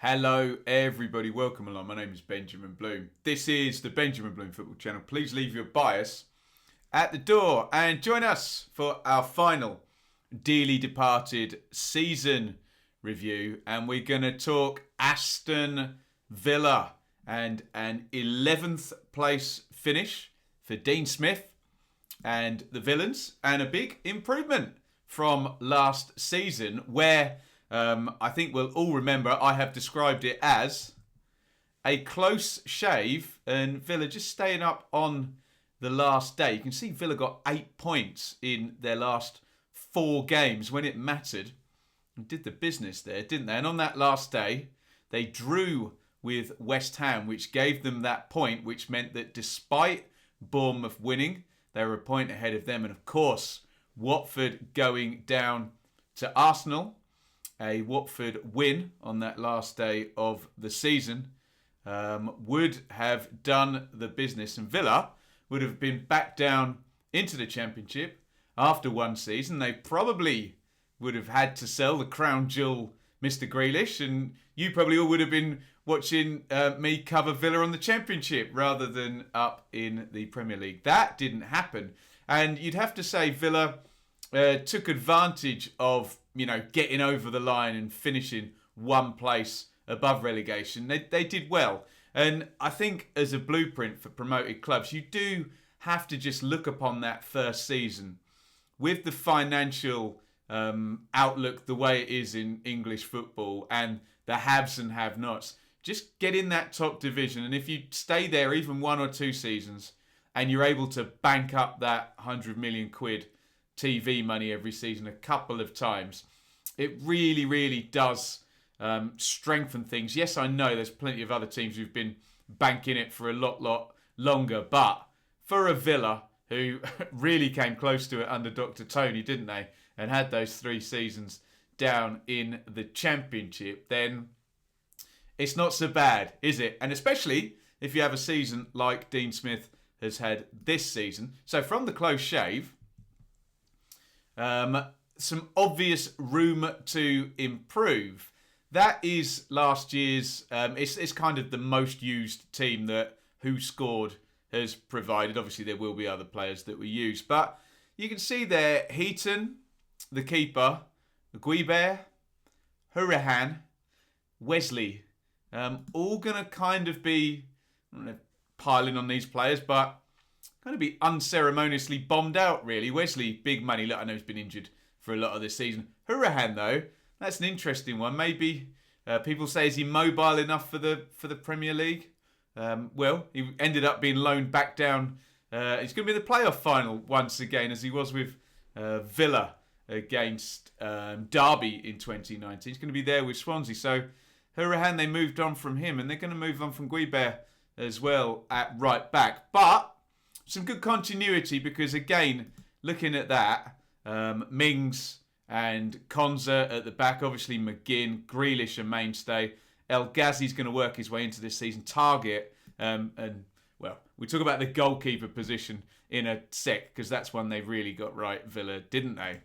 Hello everybody, welcome along. My name is Benjamin Bloom. This is the Benjamin Bloom Football Channel. Please leave your bias at the door and join us for our final dearly departed season review. And we're going to talk Aston Villa and an 11th place finish for Dean Smith and the Villains, and a big improvement from last season where I think we'll all remember I have described it as a close shave and Villa just staying up on the last day. You can see Villa got 8 points in their last 4 games when it mattered and did the business there, didn't they? And on that last day, they drew with West Ham, which gave them that point, which meant that despite Bournemouth winning, they were a point ahead of them. And of course, Watford going down to Arsenal. A Watford win on that last day of the season would have done the business, and Villa would have been back down into the Championship after one season. They probably would have had to sell the crown jewel, Mr. Grealish, and you probably all would have been watching me cover Villa on the Championship rather than up in the Premier League. That didn't happen, and you'd have to say Villa took advantage of getting over the line and finishing one place above relegation. They did well. And I think as a blueprint for promoted clubs, you do have to just look upon that first season with the financial outlook the way it is in English football and the haves and have-nots. Just get in that top division. And if you stay there even 1 or 2 seasons and you're able to bank up that 100 million quid TV money every season a couple of times, it really, really does strengthen things. Yes, I know there's plenty of other teams who've been banking it for a lot longer, but for a Villa who really came close to it under Dr. Tony, didn't they, and had those 3 seasons down in the Championship, then it's not so bad, is it? And especially if you have a season like Dean Smith has had this season. So from the close shave, some obvious room to improve. That is last year's. It's kind of the most used team that Who Scored has provided. Obviously, there will be other players that we use, but you can see there Heaton, the keeper, Guibert, Hurahan, Wesley, all going to kind of be, I don't know, piling on these players, but going to be unceremoniously bombed out, really. Wesley, big money. Look, I know he's been injured for a lot of this season. Hurahan, though, that's an interesting one. Maybe people say, is he mobile enough for the Premier League? Well, he ended up being loaned back down. He's going to be in the playoff final once again, as he was with Villa against Derby in 2019. He's going to be there with Swansea. So Hurahan, they moved on from him, and they're going to move on from Guibert as well at right back. But some good continuity because, again, looking at that, Mings and Konza at the back, obviously McGinn, Grealish a mainstay. El Ghazi's going to work his way into this season. Target, and, well, we talk about the goalkeeper position in a sec because that's one they really got right, Villa, didn't they?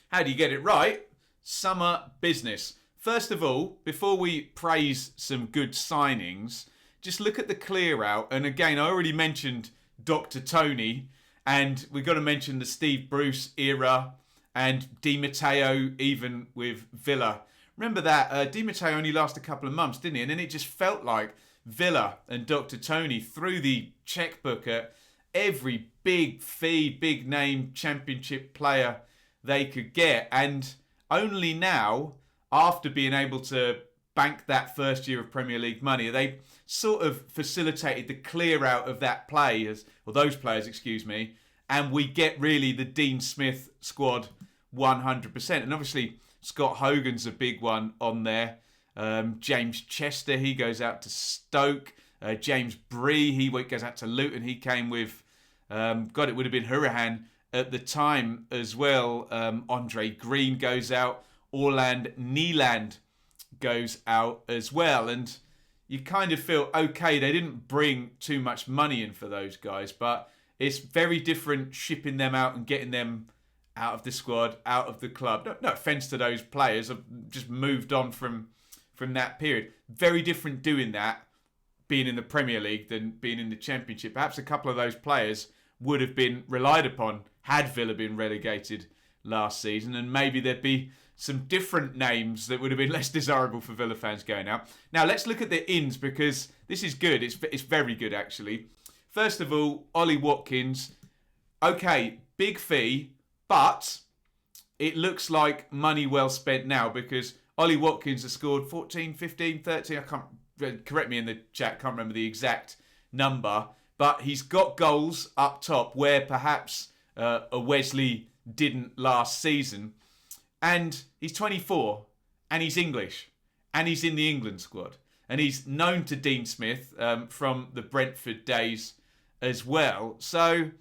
How do you get it right? Summer business. First of all, before we praise some good signings, just look at the clear out. And again, I already mentioned Dr. Tony, and we've got to mention the Steve Bruce era and Di Matteo even with Villa. Remember that Di Matteo only lasted a couple of months, didn't he? And then it just felt like Villa and Dr. Tony threw the checkbook at every big fee, big name Championship player they could get. And only now, after being able to bank that first year of Premier League money, they sort of facilitated the clear out of that players, or those players, excuse me, and we get really the Dean Smith squad 100%. And obviously Scott Hogan's a big one on there. James Chester, he goes out to Stoke. James Bree, he goes out to Luton. He came with, it would have been Hurahan at the time as well. Andre Green goes out. Orland Nieland goes out as well. And you kind of feel, okay, they didn't bring too much money in for those guys, but it's very different shipping them out and getting them out of the squad, out of the club. No offence to those players. I've just moved on from from that period. Very different doing that, being in the Premier League than being in the Championship. Perhaps a couple of those players would have been relied upon had Villa been relegated last season, and maybe there'd be some different names that would have been less desirable for Villa fans going out. Now, let's look at the ins, because this is good. It's very good, actually. First of all, Ollie Watkins. Okay, big fee, but it looks like money well spent now, because Ollie Watkins has scored 14, 15, 13. I can't, correct me in the chat, can't remember the exact number, but he's got goals up top where perhaps a Wesley didn't last season. And he's 24, and he's English, and he's in the England squad. And he's known to Dean Smith from the Brentford days as well. So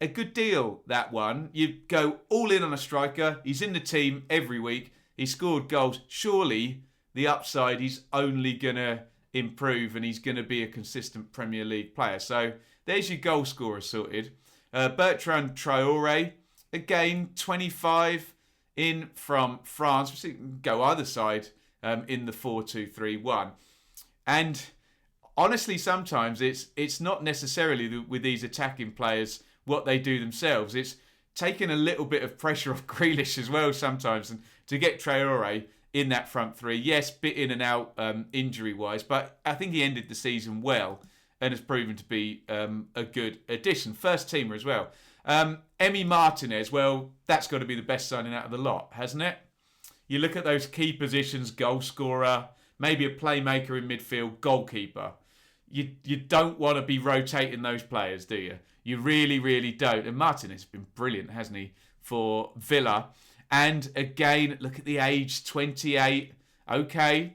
a good deal, that one. You go all in on a striker. He's in the team every week. He scored goals. Surely the upside, he's only going to improve, and he's going to be a consistent Premier League player. So there's your goal scorer sorted. Bertrand Traore, again, 25 in from France. So you can go either side in the 4-2-3-1. And honestly, sometimes it's not necessarily with these attacking players what they do themselves. It's taking a little bit of pressure off Grealish as well sometimes, and to get Traore in that front three. Yes, bit in and out injury-wise, but I think he ended the season well and has proven to be a good addition. First teamer as well. Emi Martinez, well, that's got to be the best signing out of the lot, hasn't it? You look at those key positions, goal scorer, maybe a playmaker in midfield, goalkeeper. You don't want to be rotating those players, do you? You really, really don't. And Martinez has been brilliant, hasn't he, for Villa. And again, look at the age, 28. Okay,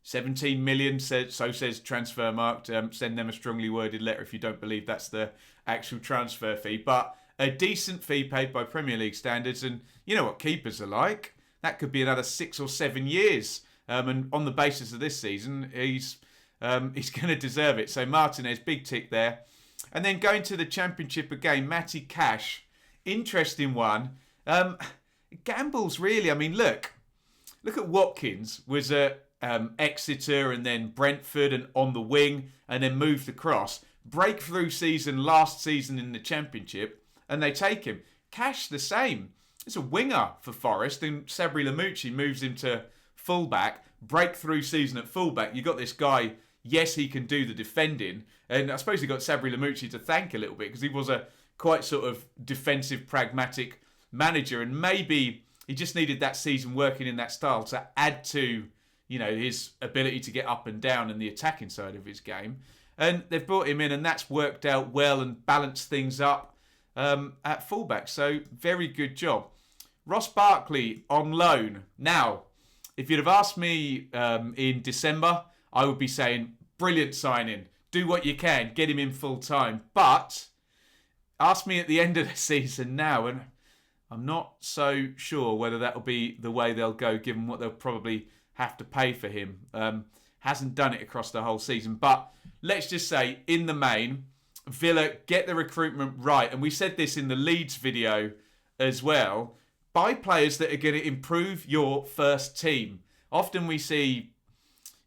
17 million, so says Transfermarkt. Send them a strongly worded letter if you don't believe that's the actual transfer fee. But a decent fee paid by Premier League standards. And you know what keepers are like. That could be another 6 or 7 years. And on the basis of this season, he's going to deserve it. So Martinez, big tick there. And then going to the Championship again, Matty Cash. Interesting one. Gambles, really. I mean, look at Watkins. Was at Exeter and then Brentford and on the wing and then moved across. Breakthrough season last season in the Championship, and they take him. Cash, the same. It's a winger for Forest, and Sabri Lamucci moves him to fullback. Breakthrough season at fullback. You got this guy. Yes, he can do the defending, and I suppose he got Sabri Lamucci to thank a little bit, because he was a quite sort of defensive, pragmatic manager, and maybe he just needed that season working in that style to add to, you know, his ability to get up and down and the attacking side of his game. And they've brought him in, and that's worked out well and balanced things up at fullback. So very good job. Ross Barkley on loan. Now, if you'd have asked me in December, I would be saying, brilliant signing. Do what you can. Get him in full time. But ask me at the end of the season now, and I'm not so sure whether that will be the way they'll go, given what they'll probably have to pay for him. Hasn't done it across the whole season. But let's just say, in the main, Villa get the recruitment right. And we said this in the Leeds video as well. Buy players that are going to improve your first team. Often we see,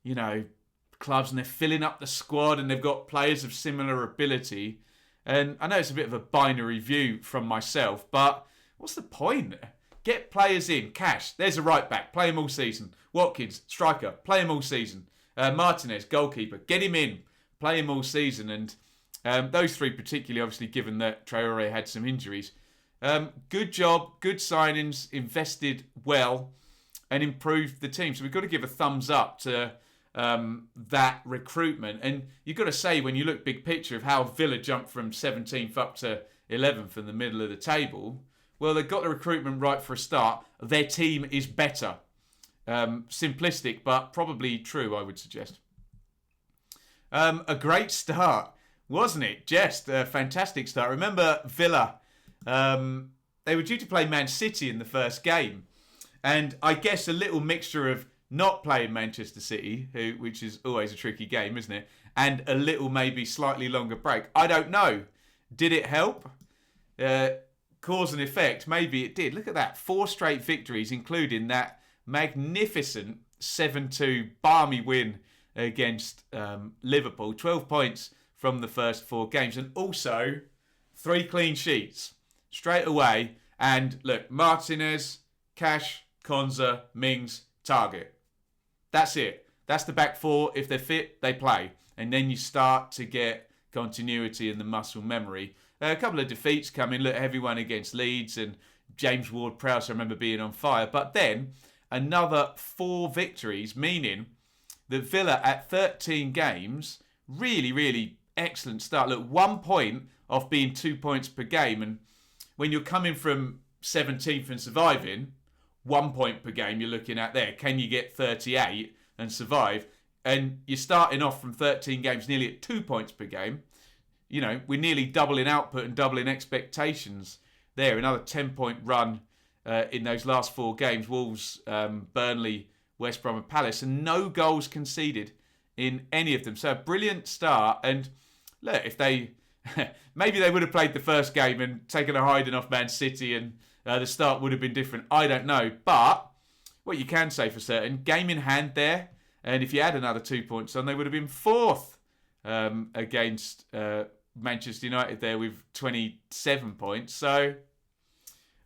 you know, clubs and they're filling up the squad and they've got players of similar ability. And I know it's a bit of a binary view from myself, but what's the point? Get players in. Cash, there's a right back. Play him all season. Watkins, striker. Play him all season. Martinez, goalkeeper. Get him in. Play him all season. And those three particularly, obviously, given that Traore had some injuries. Good job. Good signings. Invested well and improved the team. So we've got to give a thumbs up to that recruitment. And you've got to say, when you look big picture of how Villa jumped from 17th up to 11th in the middle of the table, well, they've got the recruitment right for a start. Their team is better. Simplistic, but probably true, I would suggest. A great start, wasn't it? Just a fantastic start. Remember Villa, they were due to play Man City in the first game. And I guess a little mixture of not playing Manchester City, which is always a tricky game, isn't it? And a little maybe slightly longer break. I don't know. Did it help? Cause and effect? Maybe it did. Look at that. 4 straight victories, including that magnificent 7-2 balmy win against Liverpool. 12 points from the first 4 games. And also 3 clean sheets straight away. And look, Martinez, Cash, Konza, Mings, Target. That's it. That's the back 4. If they're fit, they play. And then you start to get continuity and the muscle memory. A couple of defeats coming. Look, heavy one against Leeds and James Ward-Prowse, I remember being on fire. But then another 4 victories, meaning that Villa at 13 games, really, really excellent start. Look, 1 point off being 2 points per game. And when you're coming from 17th and surviving, 1 point per game you're looking at there. Can you get 38 and survive? And you're starting off from 13 games nearly at 2 points per game. You know, we're nearly doubling output and doubling expectations there. Another 10-point run in those last 4 games. Wolves, Burnley, West Brom and Palace. And no goals conceded in any of them. So a brilliant start. And look, if they... maybe they would have played the first game and taken a hiding off Man City and the start would have been different. I don't know. But what you can say for certain, game in hand there. And if you had another 2 points on, they would have been 4th against Manchester United there with 27 points. So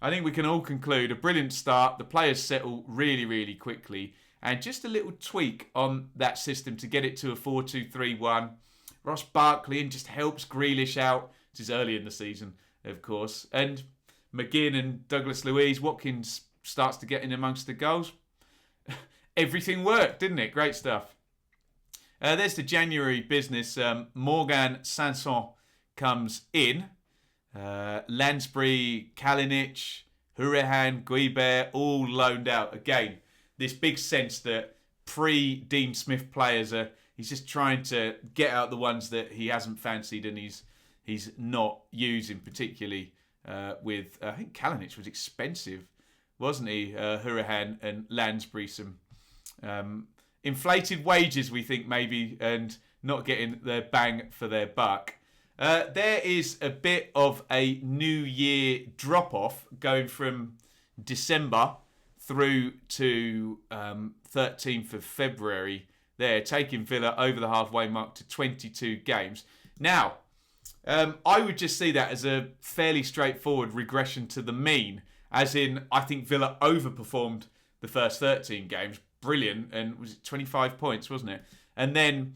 I think we can all conclude a brilliant start. The players settle really, really quickly. And just a little tweak on that system to get it to a 4-2-3-1. Ross Barkley and just helps Grealish out. This is early in the season, of course. And McGinn and Douglas Luiz, Watkins starts to get in amongst the goals. Everything worked, didn't it? Great stuff. There's the January business. Morgan Sanson comes in. Lansbury, Kalinic, Hurahan, Guibert, all loaned out. Again, this big sense that pre-Dean Smith players are... He's just trying to get out the ones that he hasn't fancied and he's not using, particularly with... I think Kalinic was expensive, wasn't he? Hurahan and Lansbury, some inflated wages, we think, maybe, and not getting their bang for their buck. There is a bit of a New Year drop-off going from December through to 13th of February. There, taking Villa over the halfway mark to 22 games. Now, I would just see that as a fairly straightforward regression to the mean, as in, I think Villa overperformed the first 13 games. Brilliant, and was it 25 points, wasn't it? And then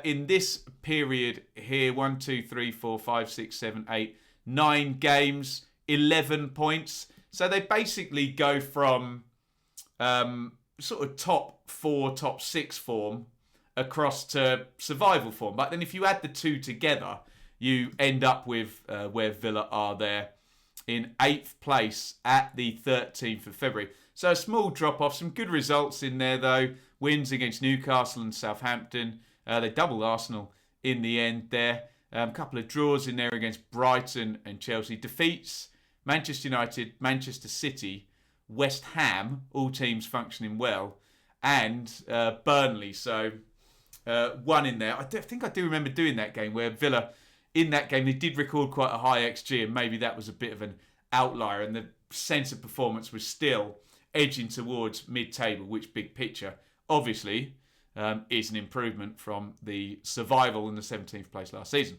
in this period here, 1, 2, 3, 4, 5, 6, 7, 8, 9 games, 11 points. So they basically go from sort of top 4, top 6 form across to survival form. But then if you add the two together, you end up with where Villa are there in 8th place at the 13th of February. So a small drop-off, some good results in there though. Wins against Newcastle and Southampton. They doubled Arsenal in the end there. A couple of draws in there against Brighton and Chelsea. Defeats Manchester United, Manchester City, West Ham, all teams functioning well, and Burnley. So one in there. I think I do remember doing that game where Villa, in that game, they did record quite a high XG, and maybe that was a bit of an outlier, and the sense of performance was still edging towards mid-table, which big picture, obviously, is an improvement from the survival in the 17th place last season.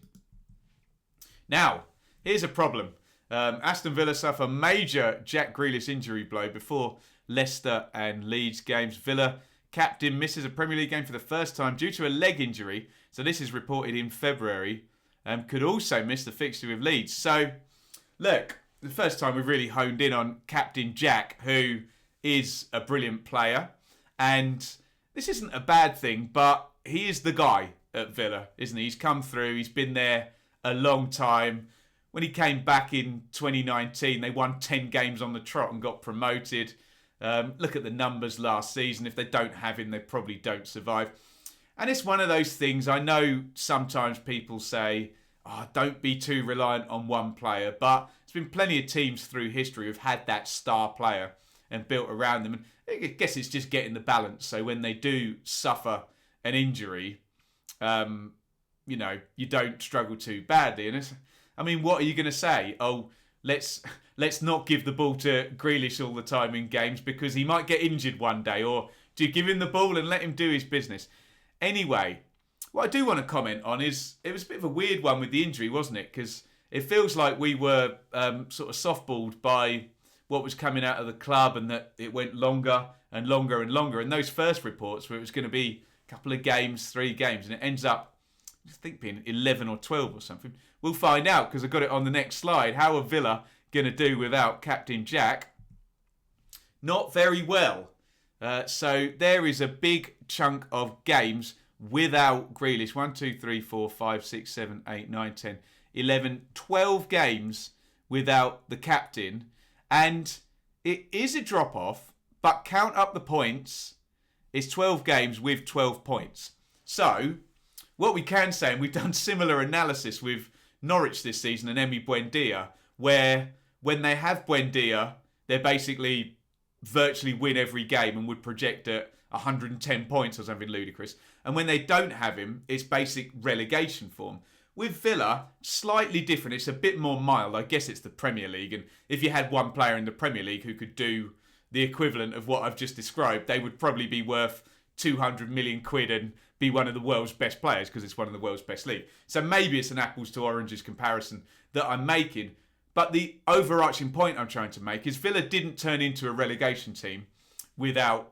Now, here's a problem. Aston Villa suffer a major Jack Grealish injury blow before Leicester and Leeds games. Villa captain misses a Premier League game for the first time due to a leg injury. So this is reported in February. Could also miss the fixture with Leeds. So, look, the first time we've really honed in on Captain Jack, who is a brilliant player. And this isn't a bad thing, but he is the guy at Villa, isn't he? He's come through. He's been there a long time. When he came back in 2019, they won 10 games on the trot and got promoted. Look at the numbers last season. If they don't have him, they probably don't survive. And it's one of those things, I know sometimes people say, don't be too reliant on one player. But there's been plenty of teams through history who've had that star player and built around them. And I guess it's just getting the balance. So when they do suffer an injury, you don't struggle too badly. And what are you going to say? Let's not give the ball to Grealish all the time in games because he might get injured one day, or Do you give him the ball and let him do his business? Anyway, what I do want to comment on is it was a bit of a weird one with the injury, wasn't it? Because it feels like we were sort of softballed by what was coming out of the club and that it went longer and longer and longer. And those first reports where it was going to be a couple of games, 3 games, and it ends up, I think, being 11 or 12 or something. We'll find out because I've got it on the next slide. How are Villa going to do without Captain Jack? Not very well. So there is a big chunk of games without Grealish. 1, 2, 3, 4, 5, 6, 7, 8, 9, 10, 11, 12 games without the captain. And it is a drop-off, but count up the points. It's 12 games with 12 points. So what we can say, and we've done similar analysis with Norwich this season and Emi Buendia, where when they have Buendia, they're basically virtually win every game and would project at 110 points or something ludicrous. And when they don't have him, it's basic relegation form. With Villa, slightly different. It's a bit more mild. I guess it's the Premier League. And if you had one player in the Premier League who could do the equivalent of what I've just described, they would probably be worth 200 million quid and be one of the world's best players because it's one of the world's best league. So maybe it's an apples to oranges comparison that I'm making. But the overarching point I'm trying to make is Villa didn't turn into a relegation team without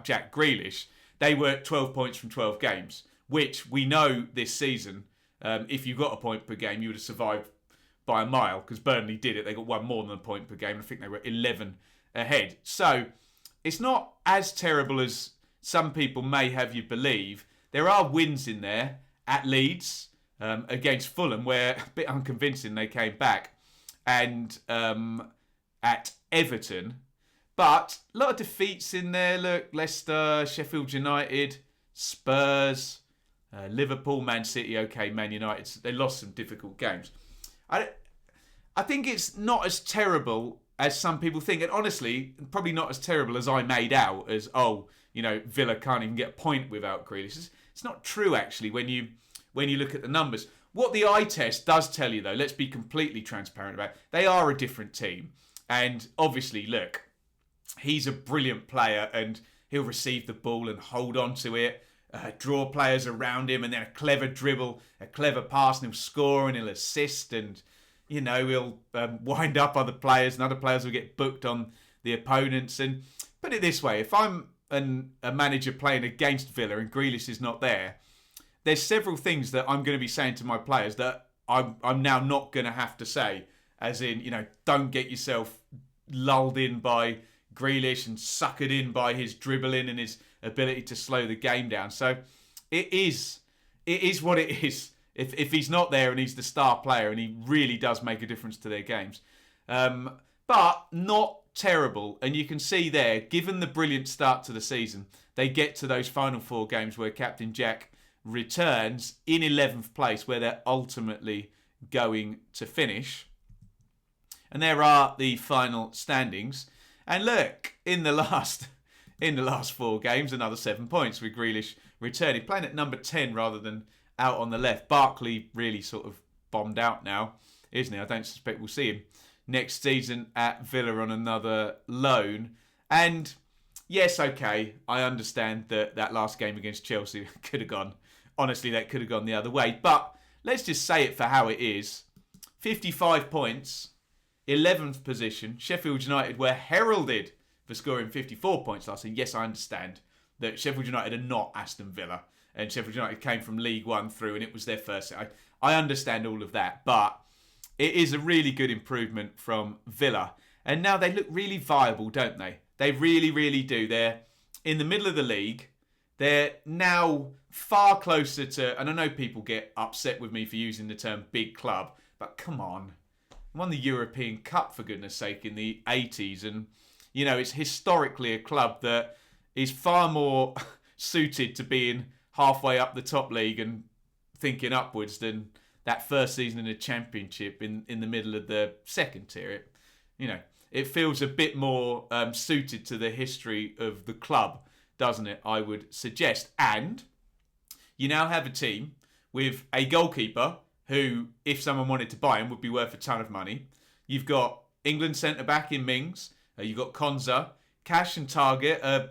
Jack Grealish. They were 12 points from 12 games, which we know this season, if you got a point per game, you would have survived by a mile because Burnley did it. They got one more than a point per game. I think they were 11 ahead. So it's not as terrible as some people may have you believe. There are wins in there at Leeds, against Fulham, where a bit unconvincing they came back, and at Everton. But a lot of defeats in there. Look, Leicester, Sheffield United, Spurs, Liverpool, Man City, okay, Man United. They lost some difficult games. I think it's not as terrible as some people think. And honestly, probably not as terrible as I made out as, Villa can't even get a point without Grealish. It's not true, actually, when you look at the numbers. What the eye test does tell you, though, let's be completely transparent about it, they are a different team. And obviously, look, he's a brilliant player and he'll receive the ball and hold on to it, draw players around him, and then a clever dribble, a clever pass, and he'll score and he'll assist, and, he'll wind up other players, and other players will get booked on the opponents. And put it this way, if I'm a manager playing against Villa and Grealish is not there, there's several things that I'm going to be saying to my players that I'm now not going to have to say. As in, don't get yourself lulled in by Grealish and suckered in by his dribbling and his ability to slow the game down. So it is what it is. If he's not there and he's the star player and he really does make a difference to their games. But not terrible. And you can see there, given the brilliant start to the season, they get to those final 4 games where Captain Jack returns in 11th place, where they're ultimately going to finish. And there are the final standings. And look, in the last 4 games, another 7 points with Grealish returning, playing at number 10 rather than out on the left. Barkley really sort of bombed out now, isn't he? I don't suspect we'll see him next season at Villa on another loan. And yes, okay, I understand that last game against Chelsea could have gone, honestly, that could have gone the other way. But let's just say it for how it is. 55 points, 11th position. Sheffield United were heralded for scoring 54 points last season. Yes, I understand that Sheffield United are not Aston Villa. And Sheffield United came from League One through and it was their first. I understand all of that. But it is a really good improvement from Villa. And now they look really viable, don't they? They really, really do. They're in the middle of the league. They're now far closer to, and I know people get upset with me for using the term big club, but come on. Won the European Cup, for goodness sake, in the 80s. And, it's historically a club that is far more suited to being halfway up the top league and thinking upwards than that first season in the Championship in the middle of the second tier. It feels a bit more suited to the history of the club, doesn't it? I would suggest. And you now have a team with a goalkeeper who, if someone wanted to buy him, would be worth a ton of money. You've got England centre-back in Mings. You've got Konza. Cash and Target are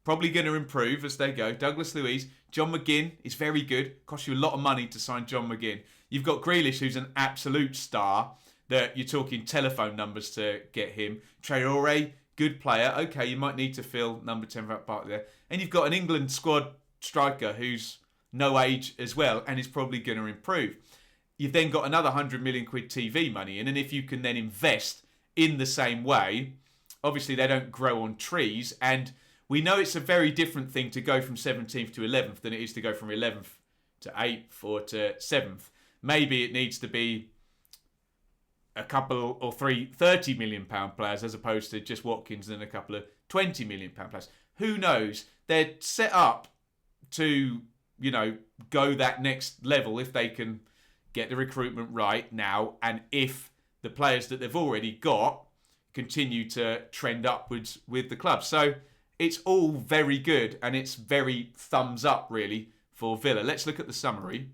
probably going to improve as they go. Douglas Luiz, John McGinn is very good. Costs you a lot of money to sign John McGinn. You've got Grealish, who's an absolute star. That you're talking telephone numbers to get him. Traore, good player. Okay, you might need to fill number 10 right back there. And you've got an England squad striker who's no age as well and is probably going to improve. You've then got another 100 million quid TV money in, and if you can then invest in the same way, obviously they don't grow on trees, and we know it's a very different thing to go from 17th to 11th than it is to go from 11th to 8th or to 7th. Maybe it needs to be a couple or three £30 million players as opposed to just Watkins and a couple of £20 million players. Who knows? They're set up to, go that next level if they can get the recruitment right now, and if the players that they've already got continue to trend upwards with the club. So it's all very good, and it's very thumbs up, really, for Villa. Let's look at the summary.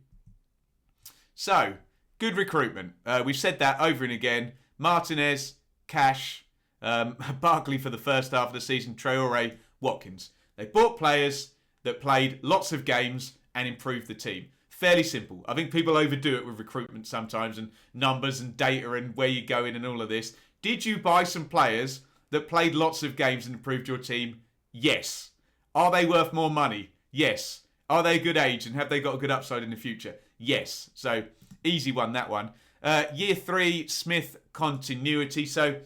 So, good recruitment. We've said that over and again. Martinez, Cash, Barkley for the first half of the season, Traore, Watkins. They bought players that played lots of games and improved the team. Fairly simple. I think people overdo it with recruitment sometimes and numbers and data and where you're going and all of this. Did you buy some players that played lots of games and improved your team? Yes. Are they worth more money? Yes. Are they a good age and have they got a good upside in the future? Yes. So, easy one, that one. Year 3, Smith continuity. So,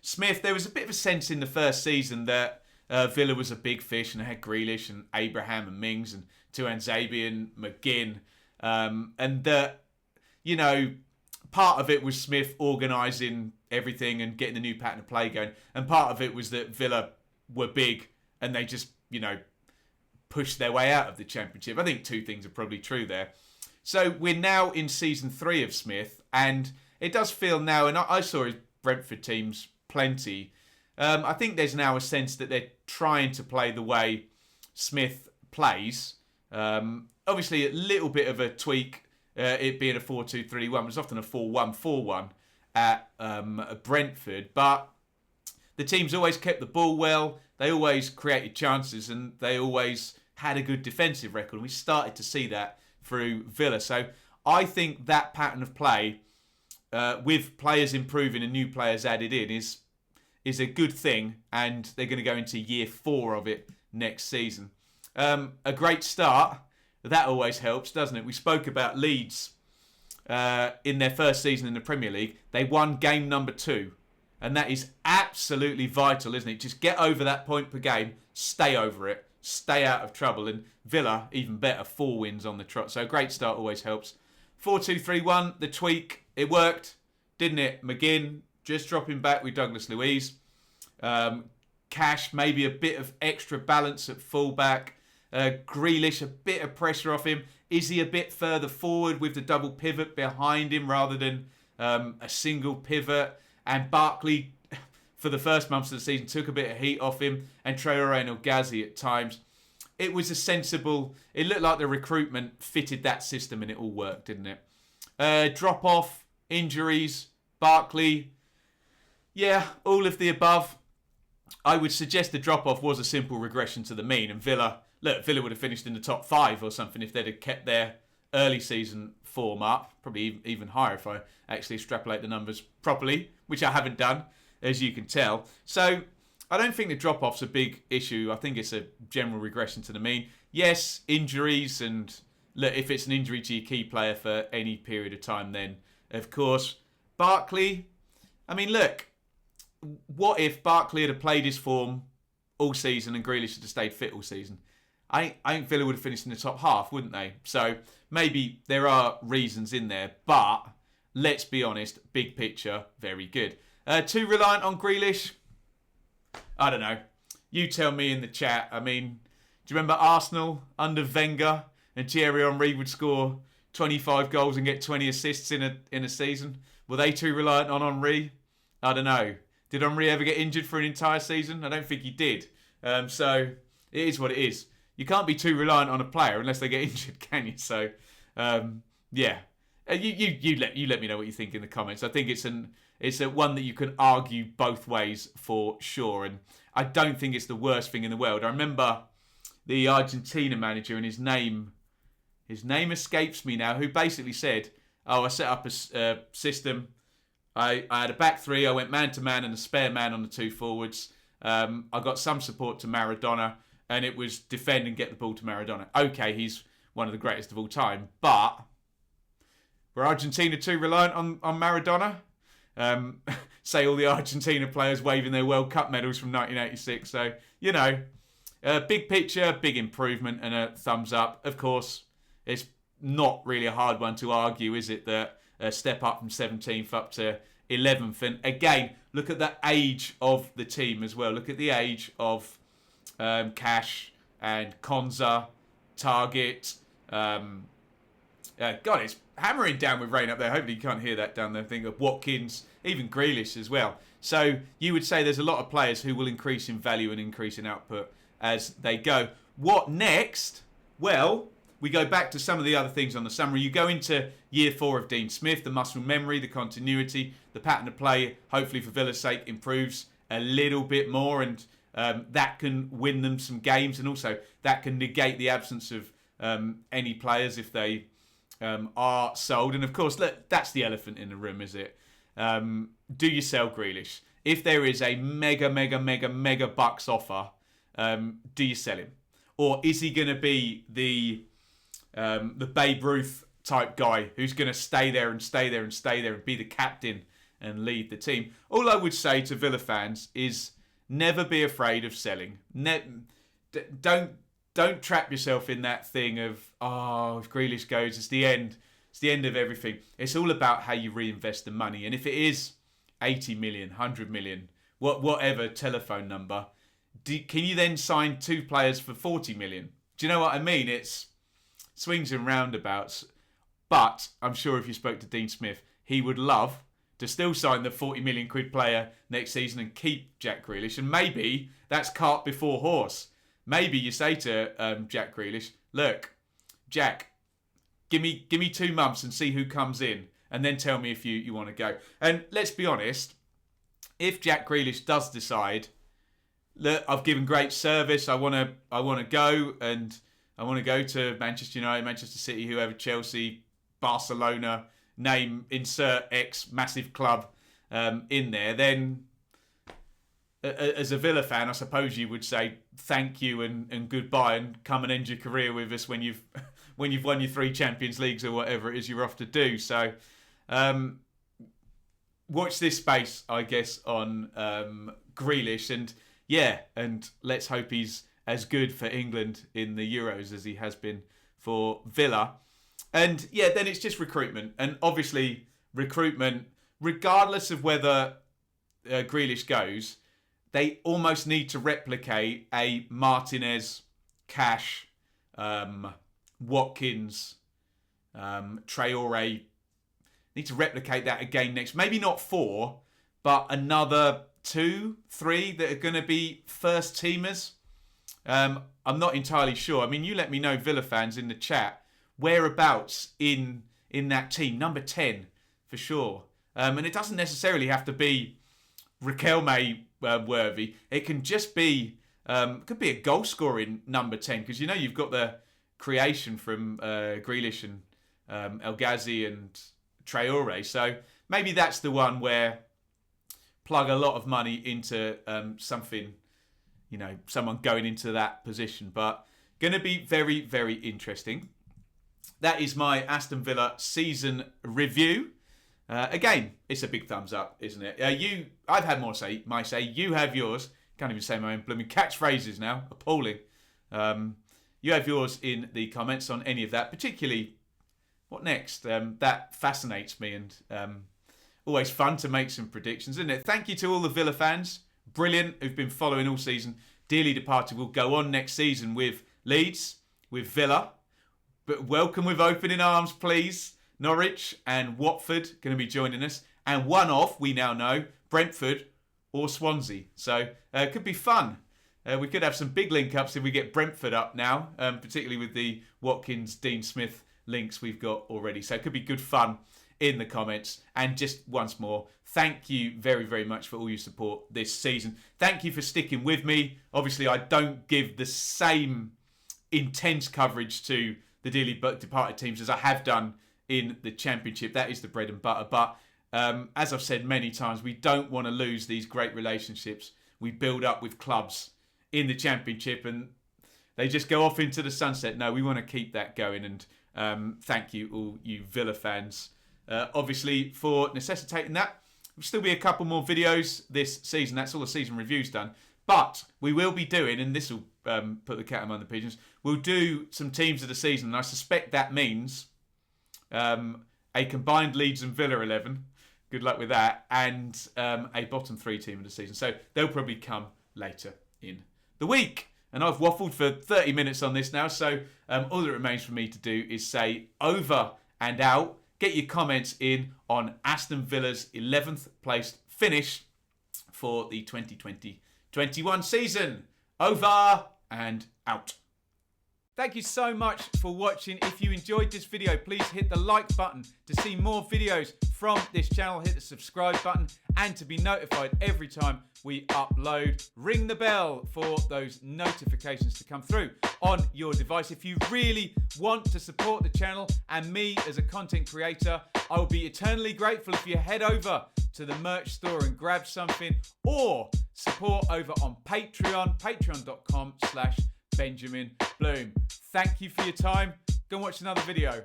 Smith, there was a bit of a sense in the first season that Villa was a big fish and had Grealish and Abraham and Mings and Tuanzebe and McGinn. And that, part of it was Smith organising everything and getting the new pattern of play going. And part of it was that Villa were big and they just, pushed their way out of the Championship. I think two things are probably true there. So we're now in season 3 of Smith, and it does feel now, and I saw his Brentford teams plenty. I think there's now a sense that they're trying to play the way Smith plays. Obviously, a little bit of a tweak, it being a 4-2-3-1. It's often a 4-1-4-1 at Brentford, but the team's always kept the ball well. They always created chances, and they always had a good defensive record. We started to see that through Villa. So I think that pattern of play, with players improving and new players added in, is a good thing, and they're going to go into year 4 of it next season. A great start, that always helps, doesn't it? We spoke about Leeds in their first season in the Premier League. They won game number 2, and that is absolutely vital, isn't it? Just get over that point per game, stay over it, stay out of trouble, and Villa, even better, 4 wins on the trot. So a great start always helps. 4-2-3-1, the tweak, it worked, didn't it? McGinn just dropping back with Douglas Luiz. Cash, maybe a bit of extra balance at fullback. Grealish, a bit of pressure off him. Is he a bit further forward with the double pivot behind him rather than a single pivot? And Barkley, for the first months of the season, took a bit of heat off him. And Traore and El Ghazi at times. It was a sensible... It looked like the recruitment fitted that system and it all worked, didn't it? Drop-off, injuries, Barkley. Yeah, all of the above. I would suggest the drop-off was a simple regression to the mean. And Villa would have finished in the top 5 or something if they'd have kept their early season form up. Probably even higher if I actually extrapolate the numbers properly, which I haven't done, as you can tell. So I don't think the drop-off's a big issue. I think it's a general regression to the mean. Yes, injuries, and look, if it's an injury to your key player for any period of time, then of course. Barkley, I mean, look, what if Barkley had played his form all season and Grealish had stayed fit all season? I think Villa would have finished in the top half, wouldn't they? So maybe there are reasons in there, but let's be honest, big picture, very good. Too reliant on Grealish? I don't know. You tell me in the chat. I mean, do you remember Arsenal under Wenger and Thierry Henry would score 25 goals and get 20 assists in a season? Were they too reliant on Henry? I don't know. Did Henry ever get injured for an entire season? I don't think he did. So it is what it is. You can't be too reliant on a player unless they get injured, can you? So, yeah. You let me know what you think in the comments. I think it's a one that you can argue both ways for sure. And I don't think it's the worst thing in the world. I remember the Argentina manager, and his name escapes me now, who basically said, I set up a system. I had a back three. I went man-to-man and a spare man on the two forwards. I got some support to Maradona, and it was defend and get the ball to Maradona. Okay, he's one of the greatest of all time, but were Argentina too reliant on Maradona? Say all the Argentina players waving their World Cup medals from 1986. So, big picture, big improvement, and a thumbs up. Of course, it's not really a hard one to argue, is it, that a step up from 17th up to 11th. And again, look at the age of the team as well. Look at the age of Cash and Konza, Target. God, it's hammering down with rain up there. Hopefully you can't hear that down there. Think of Watkins, even Grealish as well. So you would say there's a lot of players who will increase in value and increase in output as they go. What next? Well, we go back to some of the other things on the summary. You go into year 4 of Dean Smith, the muscle memory, the continuity, the pattern of play, hopefully for Villa's sake, improves a little bit more, and that can win them some games, and also that can negate the absence of any players if they are sold. And of course, look, that's the elephant in the room, is it? Do you sell Grealish? If there is a mega bucks offer, do you sell him? Or is he going to be the Babe Ruth type guy who's going to stay there and be the captain and lead the team? All I would say to Villa fans is never be afraid of selling. Don't trap yourself in that thing of, if Grealish goes, it's the end. It's the end of everything. It's all about how you reinvest the money. And if it is 80 million, 100 million, whatever telephone number, can you then sign 2 players for 40 million? Do you know what I mean? It's swings and roundabouts. But I'm sure if you spoke to Dean Smith, he would love to still sign the 40 million quid player next season and keep Jack Grealish. And maybe that's cart before horse. Maybe you say to Jack Grealish, look, Jack, give me 2 months and see who comes in, and then tell me if you want to go. And let's be honest, if Jack Grealish does decide, look, I've given great service, I want to go, and I want to go to Manchester United, Manchester City, whoever, Chelsea, Barcelona, name, insert X massive club in there, then as a Villa fan, I suppose you would say thank you and goodbye, and come and end your career with us when you've won your 3 Champions Leagues or whatever it is you're off to do. So watch this space, I guess, on Grealish, and let's hope he's as good for England in the Euros as he has been for Villa. And then it's just recruitment, and obviously recruitment, regardless of whether Grealish goes, they almost need to replicate a Martinez, Cash, Watkins, Traore. Need to replicate that again next. Maybe not 4, but another 2, 3 that are going to be first teamers. I'm not entirely sure. I mean, you let me know, Villa fans, in the chat, whereabouts in that team. Number 10, for sure. And it doesn't necessarily have to be Riquelme worthy. It can just be, could be a goal scoring number 10, because you've got the creation from Grealish and El Ghazi and Traore. So maybe that's the one where plug a lot of money into something, someone going into that position. But going to be very, very interesting. That is my Aston Villa season review. Again, it's a big thumbs up, isn't it? I've had my say. You have yours. Can't even say my own blooming catchphrases now. Appalling. You have yours in the comments on any of that. Particularly, what next? That fascinates me, and always fun to make some predictions, isn't it? Thank you to all the Villa fans. Brilliant, who've been following all season. Dearly departed will go on next season with Leeds, with Villa. But welcome with opening arms, please. Norwich and Watford going to be joining us. And one off, we now know, Brentford or Swansea. So it could be fun. We could have some big link-ups if we get Brentford up now, particularly with the Watkins, Dean Smith links we've got already. So it could be good fun in the comments. And just once more, thank you very, very much for all your support this season. Thank you for sticking with me. Obviously, I don't give the same intense coverage to the dearly departed teams as I have done in the Championship. That is the bread and butter. But as I've said many times, we don't want to lose these great relationships we build up with clubs in the Championship and they just go off into the sunset. No, we want to keep that going. And thank you, all you Villa fans, obviously, for necessitating that. There'll still be a couple more videos this season. That's all the season reviews done. But we will be doing, and this will put the cat among the pigeons, we'll do some teams of the season. And I suspect that means a combined Leeds and Villa 11. Good luck with that. And a bottom 3 team of the season. So they'll probably come later in the week. And I've waffled for 30 minutes on this now. So all that remains for me to do is say over and out. Get your comments in on Aston Villa's 11th placed finish for the 2020-21 season. Over and out. Thank you so much for watching. If you enjoyed this video, please hit the like button to see more videos from this channel. Hit the subscribe button and to be notified every time we upload. Ring the bell for those notifications to come through on your device. If you really want to support the channel and me as a content creator, I will be eternally grateful if you head over to the merch store and grab something, or support over on Patreon, patreon.com/Benjamin Bloom. Thank you for your time. Go and watch another video.